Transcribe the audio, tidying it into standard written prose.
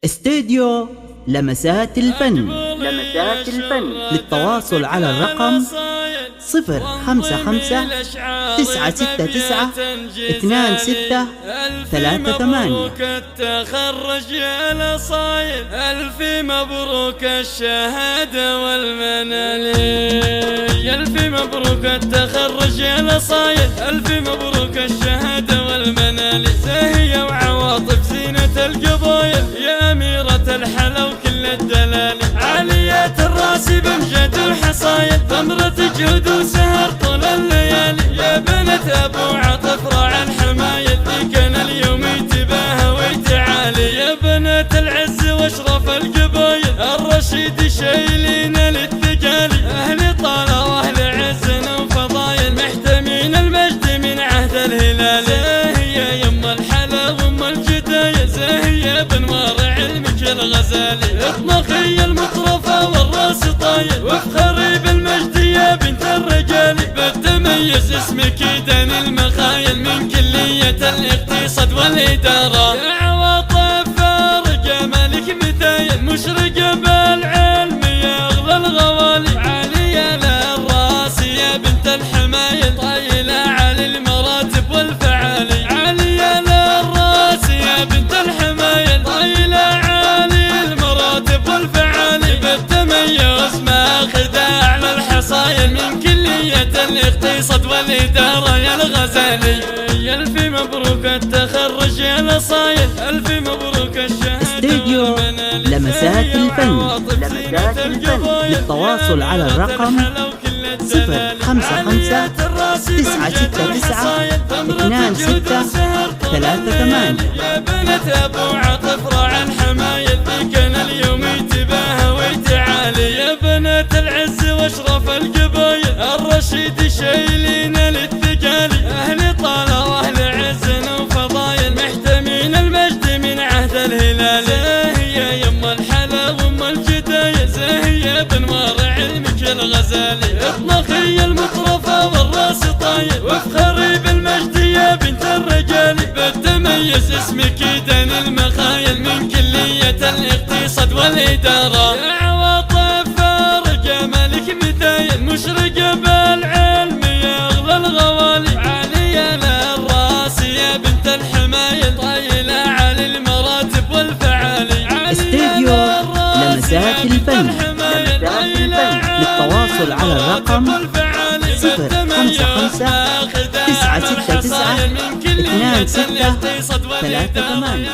استديو لمسات الفن. للتواصل على الرقم 055 969 2638. التخرج يا الأصايل، ألف مبروك الشهادة والمنال. ألف مبروك التخرج يا الأصايل، ألف مبروك الشهادة والمنال. زاهية وعواطف زينة القضايل، يا أميرة الحلا وكل الدلال. عالية الراس بمجد الحصايل، ثمرة جهد وسهر طول الليالي. يا بنت أبو عاطف راعي الحمايل، ذي كان اليوم يتباهى ويتعالي. يا بنات العز واشرف القبايل، الرشيد شايلين للثقالي. أهل طالة وأهل عزنا وفضايل، محتمين المجد من عهد الهلال. زاهية يم الحلا وام الجدايل، زاهية بنوار علمك الغزالي. اطمخي المطرفة والراس طايل، وافخري بالمجد يا بنت الرجال. بتميز اسمك دان المخايل من كلية الاقتصاد والإدارة. يا عواطف فارقة مالك مثايل، مشرقة بالعلم يا أغلى الغوالي. عالية للراس يا بنت الحمايل، طايلة على المراتب والفعالي. عالية للراس يا بنت الحمايل، طايلة على المراتب والفعالي. بالتميز ماخذة على الحصايل من كلية الاقتصاد والإدارة يا الغزالي. ألف مبروك التخرج يا الأصايل، ألف مبروك الشهادة. استديو لمسات الفن. للتواصل على الرقم 055 969 2638. يا بنت أبو عاطف راعي الحمايل، ذي كان اليوم يتباهى ويتعالي. يا بنات العز واشرف القبايل، الرشيد شايلين للثقالي. أهل طالة وأهل عزنا وفضايل، محتمين المجد من عهد الهلال. زاهية يم الحلا وام الجدايل، زاهية بنوار علمك الغزالي. اطمخي المطرفة والراس طايل، وافخري بالمجد يا بنت الرجال. بتميز اسمك دان المخايل من كلية الاقتصاد والإدارة. يا عواطف فارقة مالك مثايل، مشرقة بالعلم يا أغلى الغوالي. عالية للراس يا بنت الحمايل، طايلة على المراتب والفعالي. استديو لمسات الفن. للتواصل على الرقم 055 969 2638.